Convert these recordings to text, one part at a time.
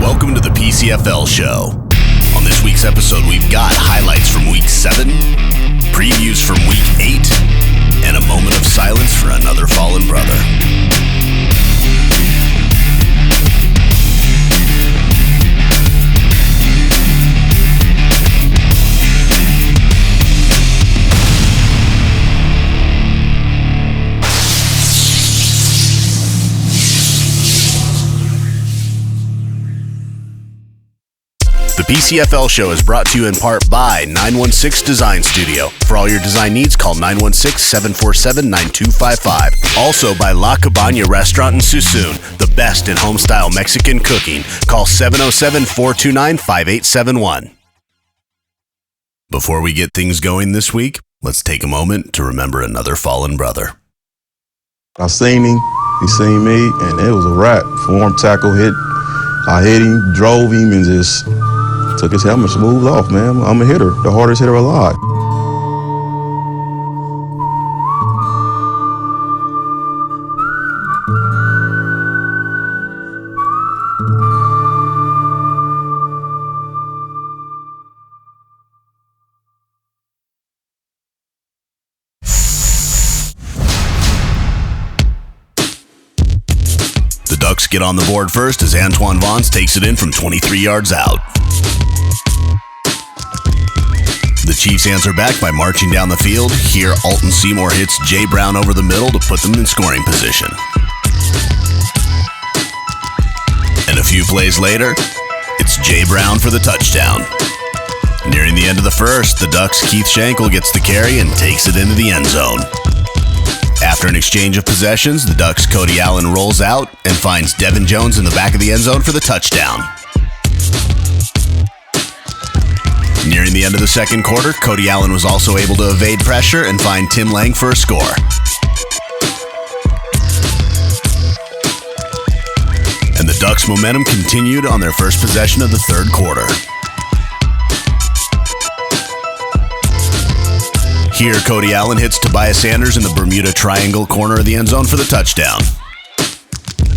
Welcome to the PCFL Show. On this week's episode, we've got highlights from Week 7, previews from Week 8, and a moment of silence for another fallen brother. The PCFL Show is brought to you in part by 916 Design Studio. For all your design needs, call 916-747-9255. Also by La Cabana Restaurant in Suisun, the best in home-style Mexican cooking. Call 707-429-5871. Before we get things going this week, let's take a moment to remember another fallen brother. I seen him, he seen me, and it was a wrap. Form tackle hit. I hit him, drove him, and just took his helmet smooth off, man. I'm a hitter, the hardest hitter alive. The Ducks get on the board first as Antoine Vance takes it in from 23 yards out. The Chiefs answer back by marching down the field. Here, Alton Seymour hits Jay Brown over the middle to put them in scoring position. And a few plays later, it's Jay Brown for the touchdown. Nearing the end of the first, the Ducks' Keith Schenkel gets the carry and takes it into the end zone. After an exchange of possessions, the Ducks' Cody Allen rolls out and finds Devin Jones in the back of the end zone for the touchdown. Nearing the end of the second quarter, Cody Allen was also able to evade pressure and find Tim Lang for a score. And the Ducks' momentum continued on their first possession of the third quarter. Here, Cody Allen hits Tobias Sanders in the Bermuda Triangle corner of the end zone for the touchdown.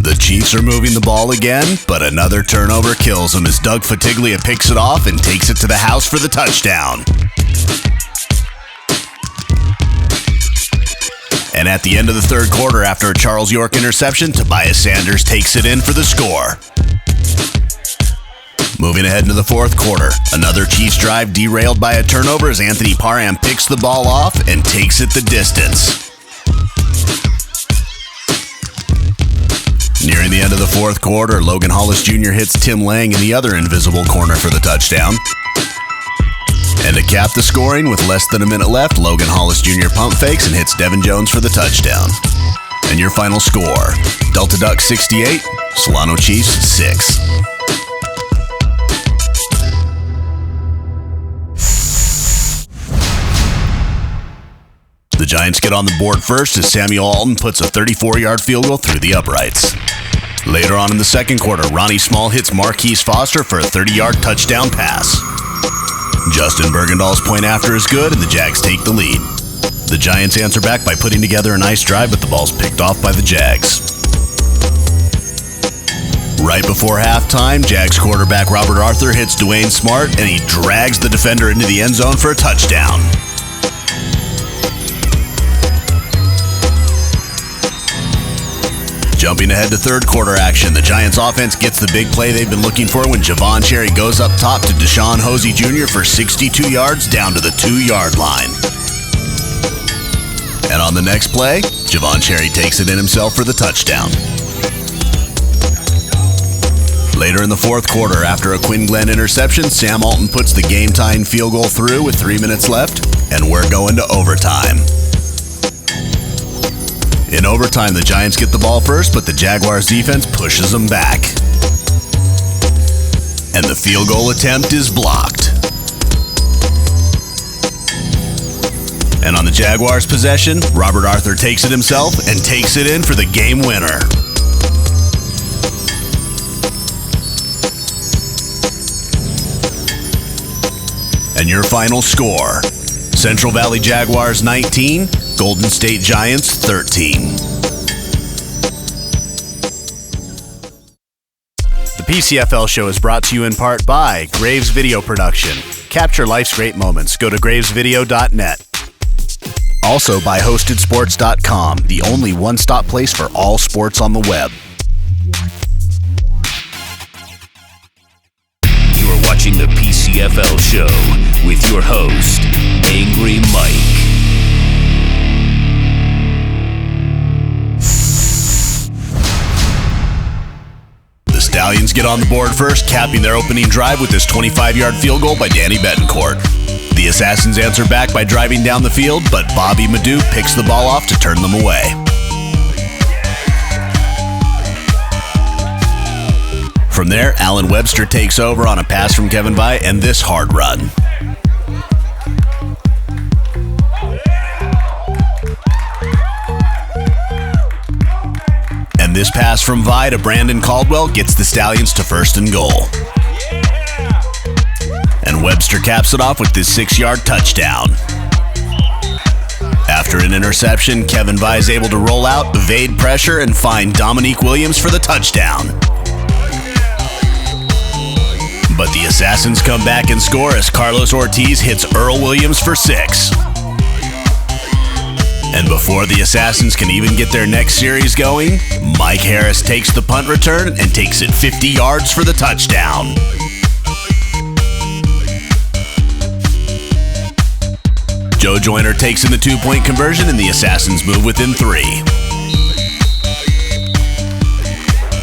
The Chiefs are moving the ball again, but another turnover kills them as Doug Fatiglia picks it off and takes it to the house for the touchdown. And at the end of the third quarter, after a Charles York interception, Tobias Sanders takes it in for the score. Moving ahead into the fourth quarter, another Chiefs drive derailed by a turnover as Anthony Parham picks the ball off and takes it the distance. Nearing the end of the fourth quarter, Logan Hollis Jr. hits Tim Lang in the other invisible corner for the touchdown. And to cap the scoring, with less than a minute left, Logan Hollis Jr. pump fakes and hits Devin Jones for the touchdown. And your final score, Delta Ducks 68, Solano Chiefs 6. The Giants get on the board first as Samuel Alton puts a 34-yard field goal through the uprights. Later on in the second quarter, Ronnie Small hits Marquise Foster for a 30-yard touchdown pass. Justin Bergendaal's point after is good, and the Jags take the lead. The Giants answer back by putting together a nice drive, but the ball's picked off by the Jags. Right before halftime, Jags quarterback Robert Arthur hits Dwayne Smart, and he drags the defender into the end zone for a touchdown. Jumping ahead to third quarter action, the Giants offense gets the big play they've been looking for when Javon Cherry goes up top to Deshaun Hosey Jr. for 62 yards down to the 2-yard line. And on the next play, Javon Cherry takes it in himself for the touchdown. Later in the fourth quarter, after a Quinn Glenn interception, Sam Alton puts the game-tying field goal through with 3 minutes left, and we're going to overtime. In overtime, the Giants get the ball first, but the Jaguars defense pushes them back. And the field goal attempt is blocked. And on the Jaguars' possession, Robert Arthur takes it himself and takes it in for the game winner. And your final score, Central Valley Jaguars 19, Golden State Giants 13. The PCFL Show is brought to you in part by Graves Video Production. Capture life's great moments. Go to gravesvideo.net. Also by HostedSports.com, the only one-stop place for all sports on the web. You are watching the PCFL Show with your host, Angry Mike. The Stallions get on the board first, capping their opening drive with this 25-yard field goal by Danny Betancourt. The Assassins answer back by driving down the field, but Bobby Madu picks the ball off to turn them away. From there, Alan Webster takes over on a pass from Kevin Vai and this hard run. And this pass from Vi to Brandon Caldwell gets the Stallions to 1st and goal. And Webster caps it off with this 6-yard touchdown. After an interception, Kevin Vi is able to roll out, evade pressure, and find Dominique Williams for the touchdown. But the Assassins come back and score as Carlos Ortiz hits Earl Williams for 6. And before the Assassins can even get their next series going, Mike Harris takes the punt return and takes it 50 yards for the touchdown. Joe Joyner takes in the 2-point conversion and the Assassins move within 3.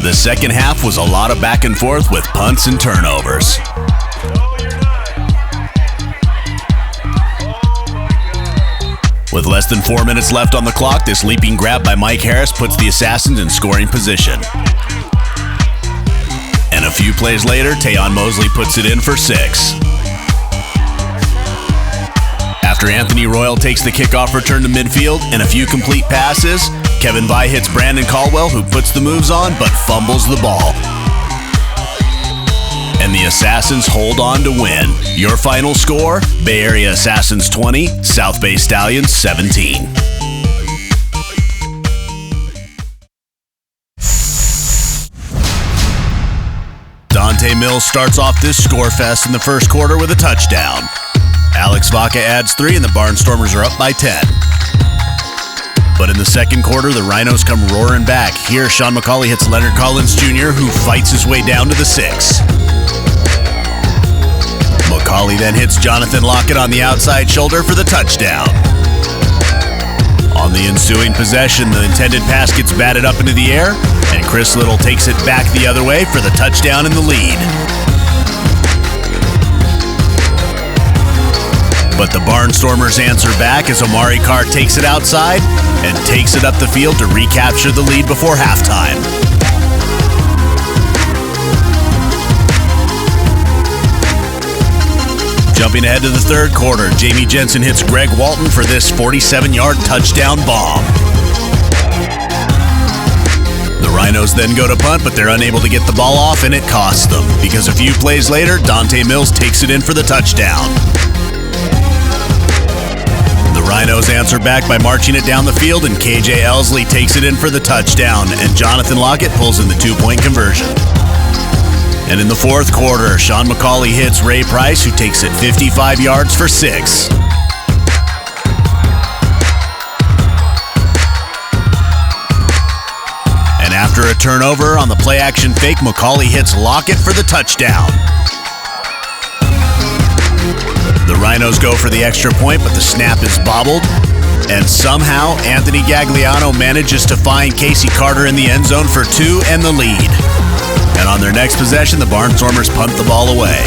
The second half was a lot of back and forth with punts and turnovers. With less than 4 minutes left on the clock, this leaping grab by Mike Harris puts the Assassins in scoring position. And a few plays later, Tayon Mosley puts it in for 6. After Anthony Royal takes the kickoff return to midfield and a few complete passes, Kevin Vi hits Brandon Caldwell, who puts the moves on but fumbles the ball. And the Assassins hold on to win. Your final score, Bay Area Assassins 20, South Bay Stallions 17. Dante Mills starts off this score fest in the first quarter with a touchdown. Alex Vaca adds 3 and the Barnstormers are up by 10. But in the second quarter, the Rhinos come roaring back. Here, Sean McCauley hits Leonard Collins Jr., who fights his way down to the 6. McCauley then hits Jonathan Lockett on the outside shoulder for the touchdown. On the ensuing possession, the intended pass gets batted up into the air, and Chris Little takes it back the other way for the touchdown in the lead. But the Barnstormers answer back as Omari Carr takes it outside and takes it up the field to recapture the lead before halftime. Jumping ahead to the third quarter, Jamie Jensen hits Greg Walton for this 47-yard touchdown bomb. The Rhinos then go to punt, but they're unable to get the ball off, and it costs them, because a few plays later, Dante Mills takes it in for the touchdown. The Rhinos answer back by marching it down the field, and KJ Elsley takes it in for the touchdown, and Jonathan Lockett pulls in the 2-point conversion. And in the fourth quarter, Sean McCauley hits Ray Price, who takes it 55 yards for 6. And after a turnover on the play-action fake, McCauley hits Lockett for the touchdown. The Rhinos go for the extra point, but the snap is bobbled. And somehow, Anthony Gagliano manages to find Casey Carter in the end zone for 2 and the lead. And on their next possession, the Barnstormers punt the ball away.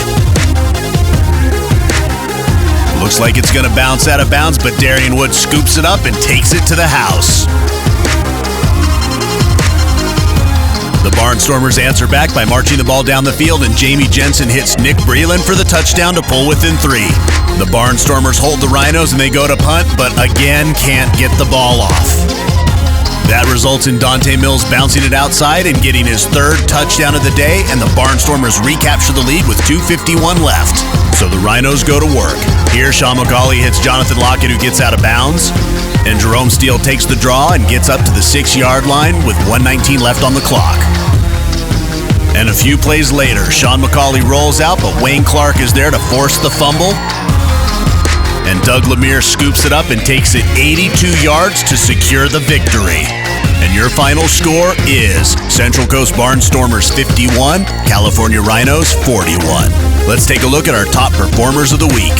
Looks like it's going to bounce out of bounds, but Darian Wood scoops it up and takes it to the house. The Barnstormers answer back by marching the ball down the field, and Jamie Jensen hits Nick Breland for the touchdown to pull within 3. The Barnstormers hold the Rhinos and they go to punt, but again can't get the ball off. That results in Dante Mills bouncing it outside and getting his 3rd touchdown of the day, and the Barnstormers recapture the lead with 2:51 left. So the Rhinos go to work. Here, Sean McCauley hits Jonathan Lockett, who gets out of bounds, and Jerome Steele takes the draw and gets up to the 6-yard line with 1:19 left on the clock. And a few plays later, Sean McCauley rolls out, but Wayne Clark is there to force the fumble. And Doug Lemire scoops it up and takes it 82 yards to secure the victory. And your final score is Central Coast Barnstormers 51, California Rhinos 41. Let's take a look at our top performers of the week.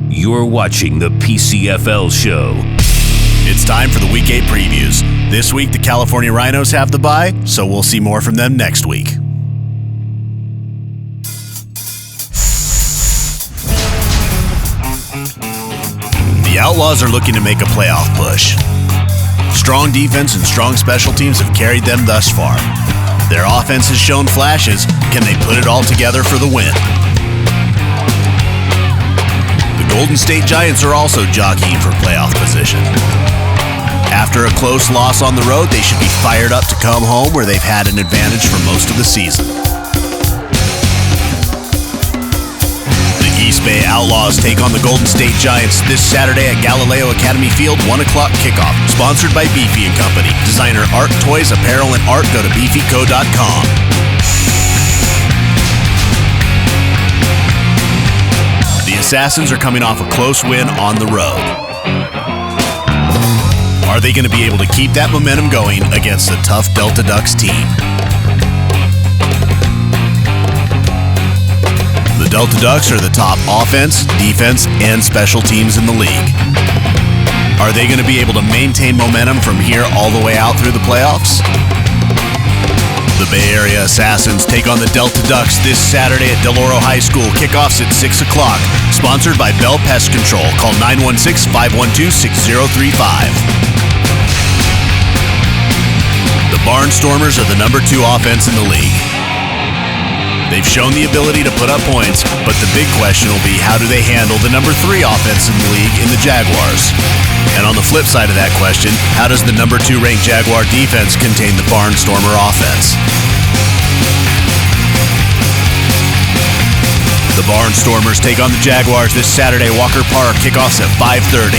You're watching the PCFL Show. It's time for the Week 8 previews. This week, the California Rhinos have the bye, so we'll see more from them next week. The Outlaws are looking to make a playoff push. Strong defense and strong special teams have carried them thus far. Their offense has shown flashes. Can they put it all together for the win? Golden State Giants are also jockeying for playoff position. After a close loss on the road, they should be fired up to come home where they've had an advantage for most of the season. The East Bay Outlaws take on the Golden State Giants this Saturday at Galileo Academy Field, 1 o'clock kickoff. Sponsored by Beefy & Company. Designer art, toys, apparel, and art. Go to beefyco.com. The Assassins are coming off a close win on the road. Are they going to be able to keep that momentum going against a tough Delta Ducks team? The Delta Ducks are the top offense, defense, and special teams in the league. Are they going to be able to maintain momentum from here all the way out through the playoffs? The Bay Area Assassins take on the Delta Ducks this Saturday at Del Oro High School. Kickoffs at 6 o'clock. Sponsored by Bell Pest Control. Call 916-512-6035. The Barnstormers are the number 2 offense in the league. They've shown the ability to put up points, but the big question will be how do they handle the number 3 offense in the league in the Jaguars? And on the flip side of that question, how does the number 2 ranked Jaguar defense contain the Barnstormer offense? The Barnstormers take on the Jaguars this Saturday, Walker Park. Kickoffs at 5:30.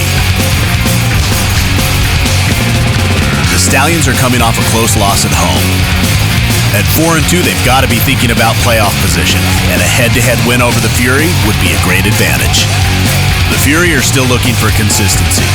The Stallions are coming off a close loss at home. At 4-2, they've got to be thinking about playoff position, and a head-to-head win over the Fury would be a great advantage. The Fury are still looking for consistency.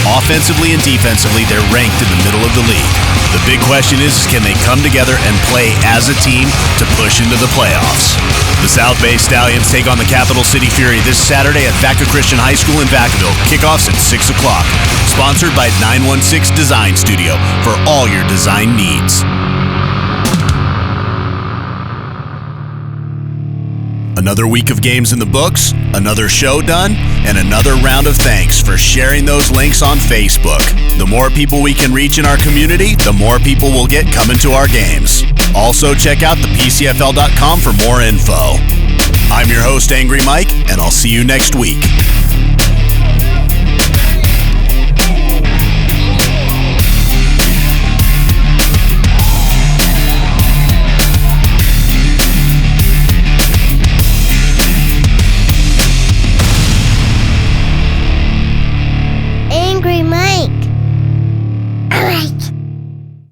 Offensively and defensively, they're ranked in the middle of the league. The big question is, can they come together and play as a team to push into the playoffs? The South Bay Stallions take on the Capital City Fury this Saturday at Vaca Christian High School in Vacaville. Kickoffs at 6 o'clock. Sponsored by 916 Design Studio for all your design needs. Another week of games in the books, another show done, and another round of thanks for sharing those links on Facebook. The more people we can reach in our community, the more people we'll get coming to our games. Also, check out the PCFL.com for more info. I'm your host, Angry Mike, and I'll see you next week. Angry Mike. All right.